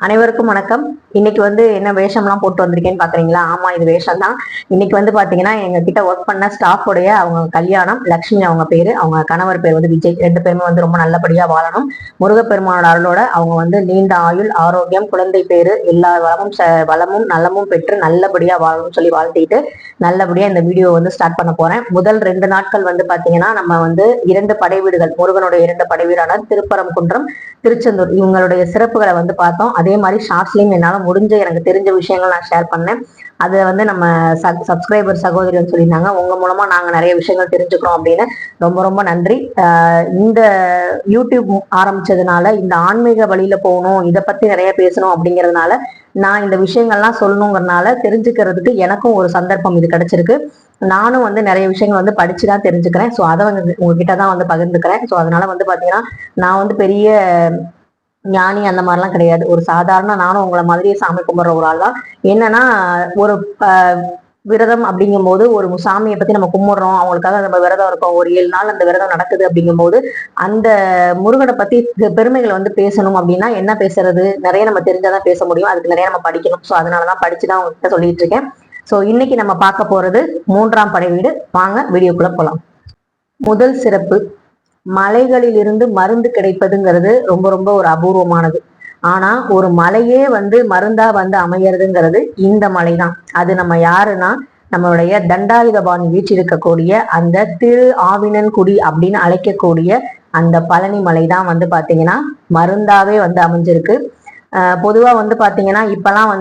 அனைவருக்கும் வணக்கம். இன்னைக்கு என்ன வேஷம்லாம் போட்டு வந்திருக்கேன்னு பாக்குறீங்களா? ஆமா, இது வேஷம் தான். இன்னைக்கு பாத்தீங்கன்னா எங்க கிட்ட ஒர்க் பண்ண ஸ்டாஃபோடைய அவங்க கல்யாணம். லக்ஷ்மி அவங்க பேரு, அவங்க கணவர் பேர் விஜய். ரெண்டு பேருமே ரொம்ப நல்லபடியா வாழணும். முருகப்பெருமானோட அருளோட அவங்க நீண்ட ஆயுள், ஆரோக்கியம், குழந்தை பேரு, எல்லா வளமும் நலமும் பெற்று நல்லபடியா வாழணும்னு சொல்லி வாழ்த்திட்டு நல்லபடியா இந்த வீடியோ ஸ்டார்ட் பண்ண போறேன். முதல் 2 நாட்கள் பாத்தீங்கன்னா நம்ம 2 படை வீடுகள், முருகனுடைய 2 படை வீடான திருப்பரங்குன்றம், திருச்செந்தூர் இவங்களுடைய சிறப்புகளை பார்த்தோம். அதே மாதிரி ஷார்ட்ஸ்லயும் என்னால முடிஞ்ச எனக்கு தெரிஞ்ச விஷயங்கள் நான் ஷேர் பண்ணேன். அதை நம்ம சப்ஸ்கிரைபர் சகோதரிகள் சொல்லியிருந்தாங்க, உங்க மூலமா நாங்க நிறைய விஷயங்கள் தெரிஞ்சுக்கிறோம் அப்படின்னு. ரொம்ப ரொம்ப நன்றி. இந்த யூடியூப் ஆரம்பிச்சதுனால இந்த ஆன்மீக வழியில போகணும், இதை பத்தி நிறைய பேசணும் அப்படிங்கிறதுனால நான் இந்த விஷயங்கள்லாம் சொல்லணுங்கிறதுனால தெரிஞ்சுக்கிறதுக்கு எனக்கும் ஒரு சந்தர்ப்பம் இது கிடைச்சிருக்கு. நானும் நிறைய விஷயங்கள் படிச்சுதான் தெரிஞ்சுக்கிறேன். ஸோ அதை உங்ககிட்டதான் பகிர்ந்துக்கிறேன். ஸோ அதனால பாத்தீங்கன்னா நான் பெரிய ஞானி அந்த மாதிரிலாம் கிடையாது. ஒரு சாதாரண நானும் உங்களை மாதிரியே சாமி கும்பிட்ற ஒரு ஆள் தான். என்னன்னா ஒரு விரதம் அப்படிங்கும் போது ஒரு சாமியை பத்தி நம்ம கும்பிடுறோம், அவங்களுக்காக நம்ம விரதம் இருக்கோம், ஒரு 7 நாள் அந்த விரதம் நடக்குது அப்படிங்கும் போது அந்த முருகனை பத்தி பெருமைகளை பேசணும் அப்படின்னா என்ன பேசுறது? நிறைய நம்ம தெரிஞ்சாதான் பேச முடியும். அதுக்கு நிறைய நம்ம படிக்கணும். ஸோ அதனாலதான் படிச்சுதான் உங்ககிட்ட சொல்லிட்டு இருக்கேன். ஸோ இன்னைக்கு நம்ம பார்க்க போறது 3ஆம் படை வீடு. வாங்க வீடியோக்குள்ள போலாம். முதல் சிறப்பு, மலைகளில் இருந்து மருந்து கிடைப்பதுங்கிறது ரொம்ப ரொம்ப ஒரு அபூர்வமானது. ஆனா ஒரு மலையே மருந்தா அமையறதுங்கிறது இந்த மலை தான். அது நம்ம யாருன்னா நம்மளுடைய தண்டாயுதபாணி வீற்றிருக்கக்கூடிய அந்த திரு ஆவினன்குடி அப்படின்னு அழைக்கக்கூடிய அந்த பழனி மலை தான் பாத்தீங்கன்னா மருந்தாவே அமைஞ்சிருக்கு. பொதுவா பாத்தீங்கன்னா இப்பெல்லாம்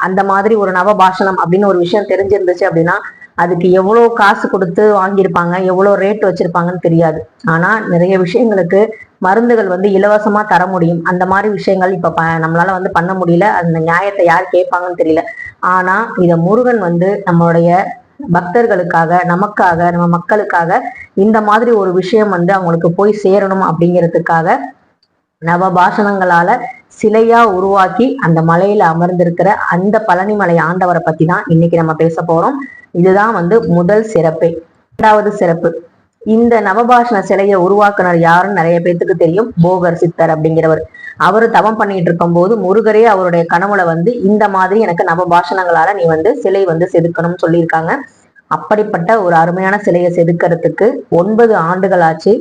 அந்த மாதிரி ஒரு நவபாஷணம் அப்படின்னு ஒரு விஷயம் தெரிஞ்சிருந்துச்சு அப்படின்னா அதுக்கு எவ்வளவு காசு கொடுத்து வாங்கியிருப்பாங்க, எவ்வளவு ரேட் வச்சிருப்பாங்கன்னு தெரியாது. ஆனா நிறைய விஷயங்களுக்கு மருந்துகள் இலவசமா தர முடியும். அந்த மாதிரி விஷயங்கள் இப்ப நம்மளால பண்ண முடியல. அந்த நியாயத்தை யார் கேட்பாங்கன்னு தெரியல. ஆனா இத முருகன் நம்மளுடைய பக்தர்களுக்காக, நமக்காக, நம்ம மக்களுக்காக இந்த மாதிரி ஒரு விஷயம் அவங்களுக்கு போய் சேரணும் அப்படிங்கிறதுக்காக நவபாஷணங்களால சிலையா உருவாக்கி அந்த மலையில அமர்ந்திருக்கிற அந்த பழனிமலை ஆண்டவரை பத்தி தான் இன்னைக்கு நம்ம பேச போறோம். இதுதான் முதல் சிறப்பு. 2வது சிறப்பு, இந்த நவபாஷண சிலையை உருவாக்குனர் யாருன்னு நிறைய பேத்துக்கு தெரியும். போகர் சித்தர் அப்படிங்கிறவர். அவரு தவம் பண்ணிட்டு இருக்கும் போது முருகரே அவருடைய கனவுல இந்த மாதிரி எனக்கு நவபாஷணங்களால நீ சிலை செதுக்கணும்னு சொல்லியிருக்காங்க. அப்படிப்பட்ட ஒரு அருமையான சிலையை செதுக்கிறதுக்கு 9 ஆண்டுகள் ஆச்சு.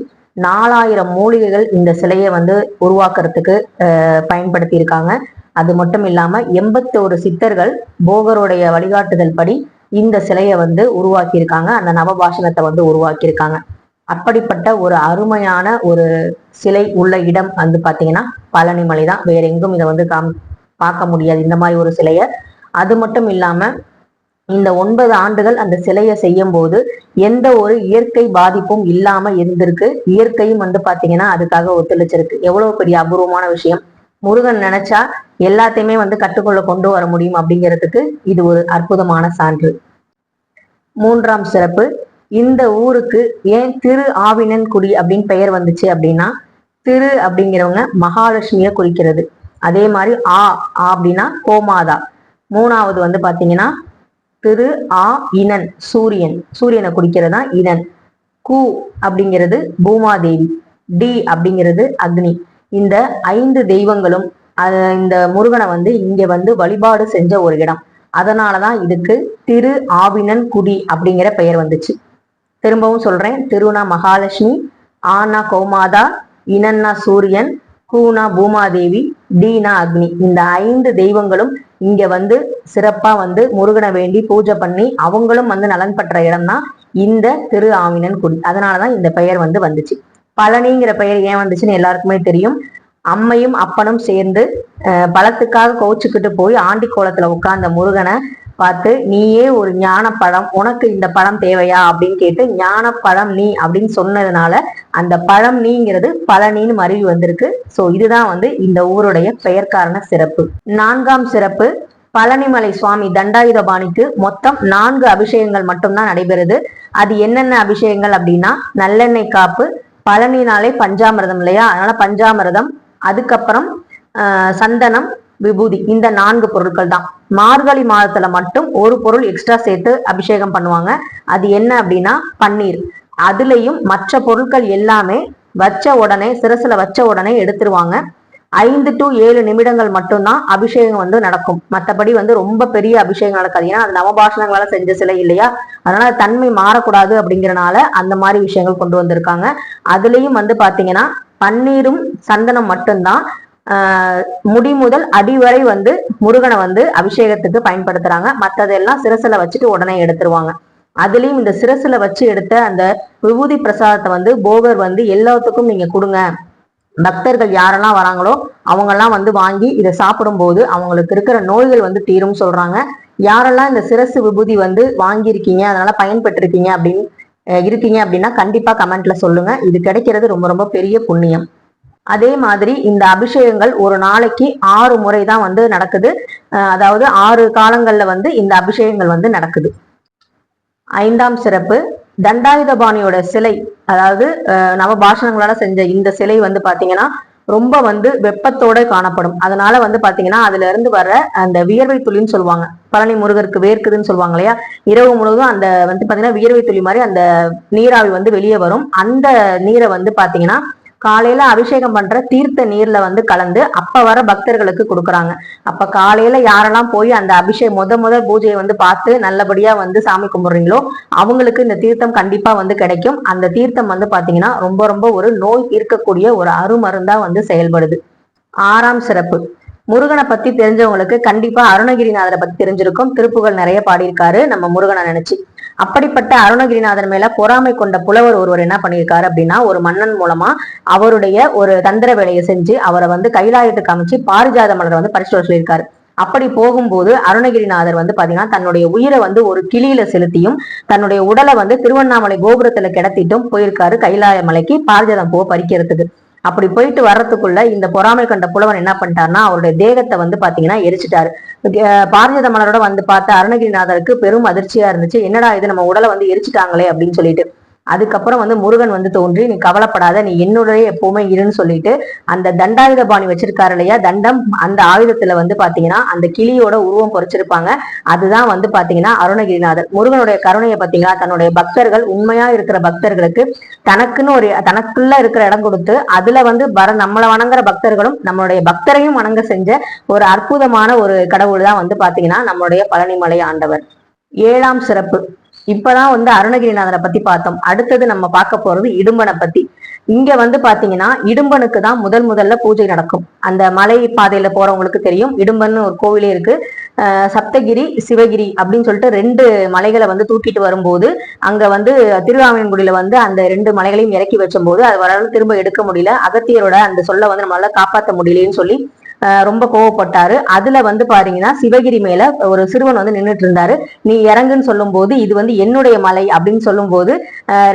4000 மூலிகைகள் இந்த சிலையை உருவாக்குறதுக்கு பயன்படுத்தி இருக்காங்க. அது மட்டும் இல்லாம 81 சித்தர்கள் போகருடைய வழிகாட்டுதல் படி இந்த சிலையை உருவாக்கி இருக்காங்க. அந்த நவபாஷணத்தை உருவாக்கி இருக்காங்க. அப்படிப்பட்ட ஒரு அருமையான ஒரு சிலை உள்ள இடம் பாத்தீங்கன்னா பழனிமலை தான். வேற எங்கும் இதை பார்க்க முடியாது இந்த மாதிரி ஒரு சிலைய. அது மட்டும் இல்லாம இந்த 9 ஆண்டுகள் அந்த சிலையை செய்யும் போது எந்த ஒரு இயற்கை பாதிப்பும் இல்லாம இருந்திருக்கு. இயற்கையும் பாத்தீங்கன்னா அதுக்காக ஒத்துழைச்சிருக்கு. எவ்வளவு பெரிய அபூர்வமான விஷயம்! முருகன் நினைச்சா எல்லாத்தையுமே கட்டுக்குள்ள கொண்டு வர முடியும் அப்படிங்கிறதுக்கு இது ஒரு அற்புதமான சான்று. 3ஆம் சிறப்பு, இந்த ஊருக்கு ஏன் திரு ஆவினன்குடி அப்படின்னு பெயர் வந்துச்சு அப்படின்னா, திரு அப்படிங்கிறவங்க மகாலட்சுமியை குறிக்கிறது. அதே மாதிரி அப்படின்னா கோமாதா. 3வது பாத்தீங்கன்னா திரு இனன், சூரியனை குறிக்கிறதா இனன். கு அப்படிங்கிறது பூமாதேவி. டி அப்படிங்கிறது அக்னி. இந்த 5 தெய்வங்களும் இந்த முருகனை இங்க வழிபாடு செஞ்ச ஒரு இடம். அதனாலதான் இதுக்கு திரு ஆவினன் குடி அப்படிங்கிற பெயர் வந்துச்சு. திரும்பவும் சொல்றேன், திருனா மகாலட்சுமி, ஆனா கோமாதா, இனன்னா சூரியன், கூனா பூமாதேவி, டீனா அக்னி. இந்த 5 தெய்வங்களும் இங்க சிறப்பா முருகனை வேண்டி பூஜை பண்ணி அவங்களும் நலன் பெற்ற இடம் தான் இந்த திரு ஆவினன் குடி. அதனாலதான் இந்த பெயர் வந்துச்சு. பழனிங்கிற பெயர் ஏன் வந்துச்சுன்னு எல்லாருக்குமே தெரியும். அம்மையும் அப்பனும் சேர்ந்து பழத்துக்காக கோச்சுக்கிட்டு போய் ஆண்டி கோலத்துல உட்கார்ந்த முருகனை பார்த்து, நீயே ஒரு ஞான பழம், உனக்கு இந்த பழம் தேவையா அப்படின்னு கேட்டு ஞான பழம் நீ அப்படின்னு சொன்னதுனால அந்த பழம் நீங்கிறது பழனின்னு மருவி வந்திருக்கு. சோ இதுதான் இந்த ஊருடைய பெயர்காரண சிறப்பு. 4ஆம் சிறப்பு, பழனிமலை சுவாமி தண்டாயுதபாணிக்கு மொத்தம் 4 அபிஷேகங்கள் மட்டும்தான் நடைபெறுது. அது என்னென்ன அபிஷேகங்கள் அப்படின்னா, நல்லெண்ணெய் காப்பு, பழனினாலே பஞ்சாமிரதம் இல்லையா, அதனால பஞ்சாமிரதம், அதுக்கப்புறம் சந்தனம், விபூதி. இந்த 4 பொருட்கள் தான். மார்கழி மாதத்துல மட்டும் ஒரு பொருள் எக்ஸ்ட்ரா சேர்த்து அபிஷேகம் பண்ணுவாங்க. அது என்ன அப்படின்னா பன்னீர். அதுலயும் மற்ற பொருட்கள் எல்லாமே வச்ச உடனே, சிரசுல வச்ச உடனே எடுத்துருவாங்க. 5 to 7 நிமிடங்கள் மட்டும்தான் அபிஷேகம் வந்து நடக்கும். மற்றபடி வந்து ரொம்ப பெரிய அபிஷேகம் நடக்காது. ஏன்னா அது நவபாஷணங்களால செஞ்ச சிலை இல்லையா, அதனால தன்மை மாறக்கூடாது அப்படிங்கறனால அந்த மாதிரி விஷயங்கள் கொண்டு வந்திருக்காங்க. அதுலயும் வந்து பாத்தீங்கன்னா பன்னீரும் சந்தனம் மட்டும்தான் முடி முதல் அடி வரை வந்து முருகனை வந்து அபிஷேகத்துக்கு பயன்படுத்துறாங்க. மற்றதெல்லாம் சிரசுல வச்சுட்டு உடனே எடுத்துருவாங்க. அதுலயும் இந்த சிரசுல வச்சு எடுத்த அந்த விபூதி பிரசாதத்தை வந்து போகர் வந்து எல்லாத்துக்கும் நீங்க கொடுங்க, பக்தர்கள் யாரெல்லாம் வராங்களோ அவங்கெல்லாம் வந்து வாங்கி இதை சாப்பிடும் போது அவங்களுக்கு இருக்கிற நோய்கள் வந்து தீரும் சொல்றாங்க. யாரெல்லாம் இந்த சிரசு விபூதி வந்து வாங்கியிருக்கீங்க, அதனால பயன்பெற்றிருக்கீங்க அப்படின்னு இருக்கீங்க அப்படின்னா கண்டிப்பா கமெண்ட்ல சொல்லுங்க. இது கிடைக்கிறது ரொம்ப ரொம்ப பெரிய புண்ணியம். அதே மாதிரி இந்த அபிஷேகங்கள் ஒரு நாளைக்கு 6 முறை தான் வந்து நடக்குது. அதாவது 6 காலங்கள்ல வந்து இந்த அபிஷேகங்கள் வந்து நடக்குது. 5ஆம் சிறப்பு, தண்டாயுதபாணியோட சிலை, அதாவது நவபாஷணங்களால செஞ்ச இந்த சிலை வந்து பாத்தீங்கன்னா ரொம்ப வந்து வெப்பத்தோட காணப்படும். அதனால வந்து பாத்தீங்கன்னா அதுல இருந்து வர்ற அந்த வியர்வை துளின்னு சொல்லுவாங்க, பழனி முருகருக்கு வேர்க்குதுன்னு சொல்லுவாங்க இல்லையா, இரவு முழுவதும் அந்த வந்து பாத்தீங்கன்னா வியர்வை துளி மாதிரி அந்த நீராவி வந்து வெளியே வரும். அந்த நீரை வந்து பாத்தீங்கன்னா காலையில அபிஷேகம் பண்ற தீர்த்த நீர்ல வந்து கலந்து அப்ப வர பக்தர்களுக்கு கொடுக்குறாங்க. அப்ப காலையில யாரெல்லாம் போய் அந்த அபிஷேகம் முத பூஜையை வந்து பார்த்து நல்லபடியா வந்து சாமி கும்பிடுறீங்களோ அவங்களுக்கு இந்த தீர்த்தம் கண்டிப்பா வந்து கிடைக்கும். அந்த தீர்த்தம் வந்து பாத்தீங்கன்னா ரொம்ப ரொம்ப ஒரு நோய் இருக்கக்கூடிய ஒரு அருமருந்தா வந்து செயல்படுது. 6ஆம் சிறப்பு, முருகனை பத்தி தெரிஞ்சவங்களுக்கு கண்டிப்பா அருணகிரிநாதரை பத்தி தெரிஞ்சிருக்கும். திருப்புகள் நிறைய பாடியிருக்காரு நம்ம முருகனை நினைச்சு. அப்படிப்பட்ட அருணகிரிநாதர் மேல பொறாமை கொண்ட புலவர் ஒருவர் என்ன பண்ணியிருக்காரு அப்படின்னா, ஒரு மன்னன் மூலமா அவருடைய ஒரு தந்திர வேலையை செஞ்சு அவரை வந்து கைலாயத்துக்கு அமைச்சு பாரிஜாத மலரை வந்து பறிச்சு வர சொல்லியிருக்காரு. அப்படி போகும்போது அருணகிரிநாதர் வந்து பாத்தீங்கன்னா தன்னுடைய உயிரை வந்து ஒரு கிளியில செலுத்தியும் தன்னுடைய உடலை வந்து திருவண்ணாமலை கோபுரத்துல கிடத்திட்டும் போயிருக்காரு கைலாய மலைக்கு பாரிஜாதம் பூவை பறிக்கிறதுக்கு. அப்படி போயிட்டு வர்றதுக்குள்ள இந்த பொறாமை கண்ட புலவன் என்ன பண்ணிட்டாருன்னா அவருடைய தேகத்தை வந்து பாத்தீங்கன்னா எரிச்சிட்டாரு. பாரிஜாத மலரோட வந்து பார்த்த அருணகிரிநாதருக்கு பெரும் அதிர்ச்சியா இருந்துச்சு. என்னடா இது, நம்ம உடலை வந்து எரிச்சிட்டாங்களே அப்படின்னு சொல்லிட்டு. அதுக்கப்புறம் வந்து முருகன் வந்து தோன்றி, நீ கவலைப்படாத, நீ என்னுடைய எப்பவுமே இருன்னு சொல்லிட்டு அந்த தண்டாயுத பாணி வச்சிருக்காரு இல்லையா தண்டம், அந்த ஆயுதத்துல வந்து பாத்தீங்கன்னா அந்த கிளியோட உருவம் பொறிச்சிருப்பாங்க. அதுதான் வந்து பாத்தீங்கன்னா அருணகிரிநாதர். முருகனுடைய கருணையை பாத்தீங்கன்னா தன்னுடைய பக்தர்கள், உண்மையா இருக்கிற பக்தர்களுக்கு தனக்குன்னு ஒரு தனக்குள்ள இருக்கிற இடம் கொடுத்து அதுல வந்து நம்மளை வணங்குற பக்தர்களும் நம்மளுடைய பக்தரையும் வணங்க செஞ்ச ஒரு அற்புதமான ஒரு கடவுள் தான் வந்து பாத்தீங்கன்னா நம்மளுடைய பழனிமலை ஆண்டவர். 7ஆம் சிறப்பு, இப்பதான் வந்து அருணகிரிநாதரை பத்தி பார்த்தோம். அடுத்தது நம்ம பார்க்க போறது இடும்பனை பத்தி. இங்க வந்து பாத்தீங்கன்னா இடும்பனுக்கு தான் முதல்ல பூஜை நடக்கும். அந்த மலை பாதையில போறவங்களுக்கு தெரியும், இடும்பன்னு ஒரு கோவிலே இருக்கு. சப்தகிரி சிவகிரி அப்படின்னு சொல்லிட்டு 2 மலைகளை வந்து தூக்கிட்டு வரும்போது அங்க வந்து திருவாவினங்குடியில வந்து அந்த 2 மலைகளையும் இறக்கி வச்சும் போது அது வரலாறு திரும்ப எடுக்க முடியல, அகத்தியரோட அந்த சொல்ல வந்து நம்மளால காப்பாற்ற முடியலன்னு சொல்லி ரொம்ப கோவப்பட்டாரு. அதுல வந்து பாத்தீங்கன்னா சிவகிரி மேல ஒரு சிறுவன் வந்து நின்றுட்டு இருந்தாரு. நீ இறங்குன்னு சொல்லும் போது இது வந்து என்னுடைய மலை அப்படின்னு சொல்லும் போது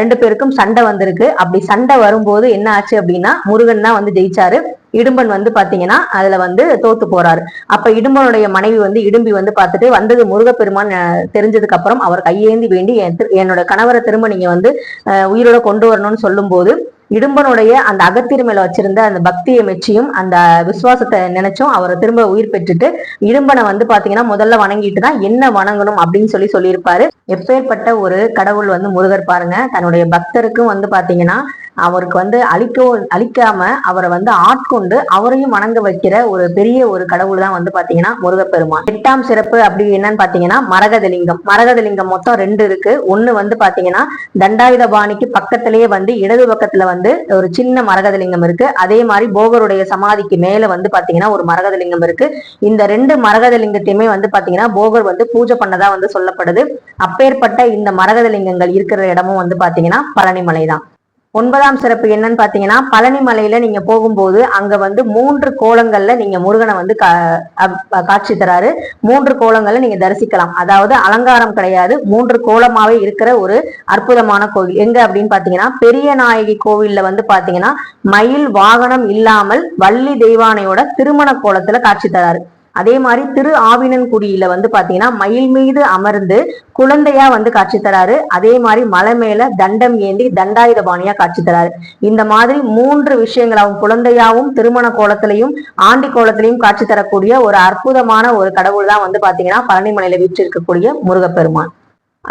2 பேருக்கும் சண்டை வந்திருக்கு. அப்படி சண்டை வரும்போது என்ன ஆச்சு அப்படின்னா முருகன் தான் வந்து ஜெயிச்சாரு. இடும்பன் வந்து பாத்தீங்கன்னா அதுல வந்து தோத்து போறாரு. அப்ப இடும்பனுடைய மனைவி வந்து இடும்பி வந்து பார்த்துட்டு வந்தது முருகப்பெருமான் தெரிஞ்சதுக்கு அப்புறம் அவர் கையேந்தி வேண்டி என்னோட கணவரை திரும்ப நீங்க வந்து உயிரோட கொண்டு வரணும்னு சொல்லும் போது இடும்பனுடைய அந்த அகத்தியர் மேல வச்சிருந்த அந்த பக்தியை மெச்சியும் அந்த விசுவாசத்தை நினைச்சும் அவரை திரும்ப உயிர் பெற்றுட்டு இடும்பனை வந்து பாத்தீங்கன்னா முதல்ல வணங்கிட்டு தான் என்ன வணங்கணும் அப்படின்னு சொல்லியிருப்பாரு. எப்பேற்பட்ட ஒரு கடவுள் வந்து முருகர் பாருங்க, தன்னுடைய பக்தருக்கும் வந்து பாத்தீங்கன்னா அவருக்கு வந்து அழிக்காம அவரை வந்து ஆட்கொண்டு அவரையும் வணங்க வைக்கிற ஒரு பெரிய ஒரு கடவுள் தான் வந்து பாத்தீங்கன்னா முருகப்பெருமான். 8ஆம் சிறப்பு அப்படி என்னன்னு பாத்தீங்கன்னா மரகதலிங்கம். மரகதலிங்கம் மொத்தம் 2 இருக்கு. ஒண்ணு வந்து பாத்தீங்கன்னா தண்டாயுதபாணிக்கு பக்கத்திலேயே வந்து இடது பக்கத்துல வந்து ஒரு சின்ன மரகதலிங்கம் இருக்கு. அதே மாதிரி போகருடைய சமாதிக்கு மேல வந்து பாத்தீங்கன்னா ஒரு மரகதலிங்கம் இருக்கு. இந்த 2 மரகதலிங்கத்தையுமே வந்து பாத்தீங்கன்னா போகர் வந்து பூஜை பண்ணதா வந்து சொல்லப்படுது. அப்பேற்பட்ட இந்த மரகதலிங்கங்கள் இருக்கிற இடமும் வந்து பாத்தீங்கன்னா பழனிமலை தான். 9ஆம் சிறப்பு என்னன்னு பாத்தீங்கன்னா பழனி மலையில நீங்க போகும்போது அங்க வந்து 3 கோலங்கள்ல நீங்க முருகனை வந்து காட்சி தராரு. 3 கோலங்கள்ல நீங்க தரிசிக்கலாம். அதாவது அலங்காரம் கிடையாது, 3 கோலமாவே இருக்கிற ஒரு அற்புதமான கோவில். எங்க அப்படின்னு பாத்தீங்கன்னா பெரிய நாயகி கோவில்ல வந்து பாத்தீங்கன்னா மயில் வாகனம் இல்லாமல் வள்ளி தெய்வானையோட திருமண கோலத்துல காட்சி தராரு. அதே மாதிரி திரு ஆவினன்குடியில வந்து பாத்தீங்கன்னா மயில் மீது அமர்ந்து குழந்தையா வந்து காட்சி தராரு. அதே மாதிரி மலை மேல தண்டம் ஏந்தி தண்டாயுதபாணியா காட்சி தராரு. இந்த மாதிரி 3 விஷயங்களாவும் குழந்தையாவும் திருமண கோலத்திலையும் ஆண்டி கோலத்திலையும் காட்சி தரக்கூடிய ஒரு அற்புதமான ஒரு கடவுள் தான் வந்து பாத்தீங்கன்னா பழனிமலையில வீற்றிருக்கக்கூடிய முருகப்பெருமான்.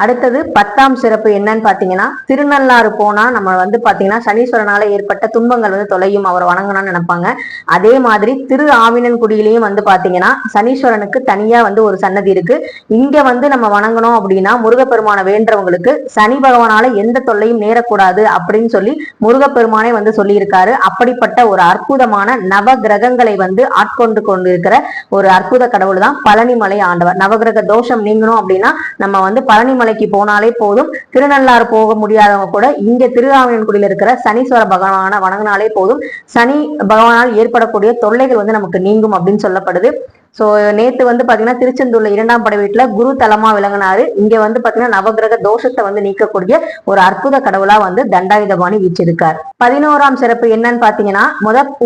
அடுத்தது 10ஆம் சிறப்பு என்னன்னு பாத்தீங்கன்னா, திருநள்ளாறு போனா நம்ம வந்து பாத்தீங்கன்னா சனீஸ்வரனால ஏற்பட்ட துன்பங்கள் வந்து தொலையும், அவர் வணங்கணும்னு நினைப்பாங்க. அதே மாதிரி திரு ஆவினன்குடியிலையும் வந்து பாத்தீங்கன்னா சனீஸ்வரனுக்கு தனியா வந்து ஒரு சன்னதி இருக்கு. இங்க வந்து நம்ம வணங்கணும் அப்படின்னா முருகப்பெருமான வேண்டவங்களுக்கு சனி பகவானால எந்த தொல்லையும் நேரக்கூடாது அப்படின்னு சொல்லி முருகப்பெருமானே வந்து சொல்லியிருக்காரு. அப்படிப்பட்ட ஒரு அற்புதமான நவ கிரகங்களை வந்து ஆட்கொண்டு கொண்டிருக்கிற ஒரு அற்புத கடவுள் தான் பழனிமலை ஆண்டவர். நவகிரக தோஷம் நீங்கணும் அப்படின்னா நம்ம வந்து பழனி மலைக்கு போனாலே போதும். திருநள்ளாறு போக முடியாதவங்க கூட இங்க திருஆவினன்குடியில இருக்கிற சனீஸ்வர பகவான வணங்கினாலே போதும். சனி பகவானால் ஏற்படக்கூடிய தொல்லைகள் வந்து நமக்கு நீங்கும் அப்படின்னு சொல்லப்படுது. சோ நேத்து வந்து பாத்தீங்கன்னா திருச்செந்தூர்ல 2ஆம் படை வீட்டுல குரு தலமா விளங்கினாரு. இங்க வந்து பாத்தீங்கன்னா நவகிரக தோஷத்தை வந்து நீக்கக்கூடிய ஒரு அற்புத கடவுளா வந்து தண்டாயுதபாணி வீச்சிருக்கார். 11ஆம் சிறப்பு என்னன்னு பாத்தீங்கன்னா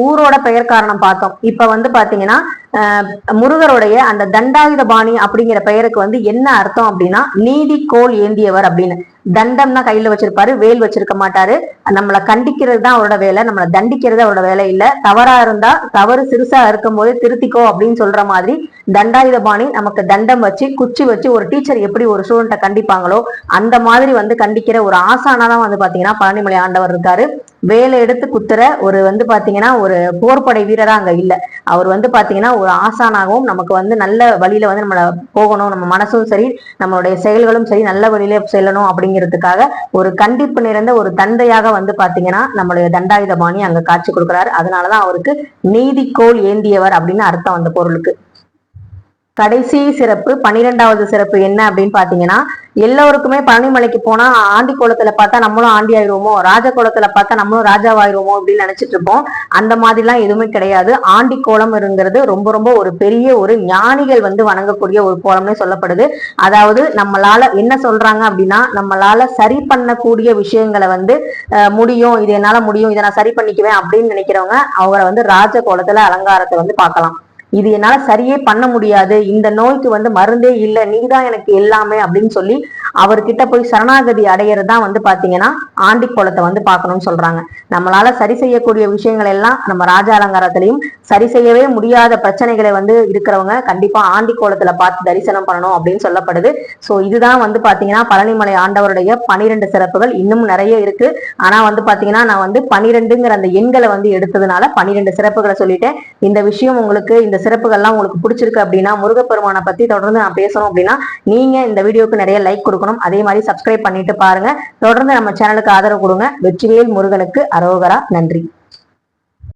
ஊரோட பெயர் காரணம் பார்த்தோம். இப்ப வந்து பாத்தீங்கன்னா முருகருடைய அந்த தண்டாயுதபாணி அப்படிங்கிற பெயருக்கு வந்து என்ன அர்த்தம் அப்படின்னா நீதி கோல் ஏந்தியவர் அப்படின்னு. தண்டம்னா கையில வச்சிருப்பாரு, வேல் வச்சிருக்க மாட்டாரு. நம்மளை கண்டிக்கிறது தான் அவரோட வேலை, நம்மளை தண்டிக்கிறது அவரோட வேலை இல்ல. தவறா இருந்தா தவறு சிறுசா இருக்கும் போது திருத்திக்கோ அப்படின்னு சொல்ற மாதிரி தண்டாயுதபாணி நமக்கு தண்டம் வச்சு குச்சி வச்சு ஒரு டீச்சர் எப்படி ஒரு ஸ்டூடெண்ட்டை கண்டிப்பாங்களோ அந்த மாதிரி வந்து கண்டிக்கிற ஒரு ஆசானாதான் வந்து பாத்தீங்கன்னா பழனிமலை ஆண்டவர் இருக்காரு. வேலை எடுத்து குத்துற ஒரு வந்து பாத்தீங்கன்னா ஒரு போர்படை வீரரா அங்க இல்ல. அவர் வந்து பாத்தீங்கன்னா ஒரு ஆசானாகவும் நமக்கு வந்து நல்ல வழியில வந்து நம்மள போகணும், நம்ம மனசும் சரி நம்மளுடைய செயல்களும் சரி நல்ல வழியில செல்லணும் அப்படிங்கிறதுக்காக ஒரு கண்டிப்பு நிறைந்த ஒரு தந்தையாக வந்து பாத்தீங்கன்னா நம்மளுடைய தண்டாயுதபாணி அங்க காட்சி கொடுக்குறாரு. அதனாலதான் அவருக்கு நீதிக்கோள் ஏந்தியவர் அப்படின்னு அர்த்தம் அந்த பொருளுக்கு. கடைசி சிறப்பு 12வது சிறப்பு என்ன அப்படின்னு பாத்தீங்கன்னா, எல்லோருக்குமே பழனிமலைக்கு போனா ஆண்டி கோலத்துல பார்த்தா நம்மளும் ஆண்டி ஆயிடுவோமோ, ராஜ கோலத்துல பார்த்தா நம்மளும் ராஜாவாயிருவோமோ அப்படின்னு நினைச்சிட்டு இருப்போம். அந்த மாதிரிலாம் எதுவுமே கிடையாது. ஆண்டி கோலம்ங்கிறது ரொம்ப ரொம்ப ஒரு பெரிய ஒரு ஞானிகள் வந்து வணங்கக்கூடிய ஒரு கோலம்னே சொல்லப்படுது. அதாவது நம்மளால என்ன சொல்றாங்க அப்படின்னா, நம்மளால சரி பண்ணக்கூடிய விஷயங்களை வந்து முடியும், இது என்னால முடியும், இதை நான் சரி பண்ணிக்குவேன் அப்படின்னு நினைக்கிறவங்க அவரை வந்து ராஜ கோலத்துல அலங்காரத்தை வந்து பார்க்கலாம். இது என்னால சரியே பண்ண முடியாது, இந்த நோய்க்கு வந்து மருந்தே இல்லை, நீதான் எனக்கு எல்லாமே அப்படின்னு சொல்லி அவர்கிட்ட போய் சரணாகதி அடையிறது தான் வந்து பாத்தீங்கன்னா ஆண்டி கோலத்தை வந்து பார்க்கணும்னு சொல்றாங்க. நம்மளால சரி செய்யக்கூடிய விஷயங்கள் எல்லாம் நம்ம ராஜ அலங்காரத்திலையும், சரி செய்யவே முடியாத பிரச்சனைகளை வந்து இருக்கிறவங்க கண்டிப்பா ஆண்டி கோலத்துல பார்த்து தரிசனம் பண்ணணும் அப்படின்னு சொல்லப்படுது. சோ இதுதான் வந்து பாத்தீங்கன்னா பழனிமலை ஆண்டவருடைய 12 சிறப்புகள். இன்னும் நிறைய இருக்கு. ஆனா வந்து பாத்தீங்கன்னா நான் வந்து 12ங்கிற அந்த எண்களை வந்து எடுத்ததுனால 12 சிறப்புகளை சொல்லிட்டேன். இந்த விஷயம் உங்களுக்கு இந்த சிறப்புகள்லாம் உங்களுக்கு பிடிச்சிருக்கு அப்படின்னா, முருகப்பெருமானை பத்தி தொடர்ந்து நான் பேசணும் அப்படின்னா நீங்க இந்த வீடியோக்கு நிறைய லைக் கொடுக்கணும். அதே மாதிரி சப்ஸ்கிரைப் பண்ணிட்டு பாருங்க. தொடர்ந்து நம்ம சேனலுக்கு ஆதரவு கொடுங்க. வெற்றிவேல் முருகனுக்கு அரோகரா. நன்றி.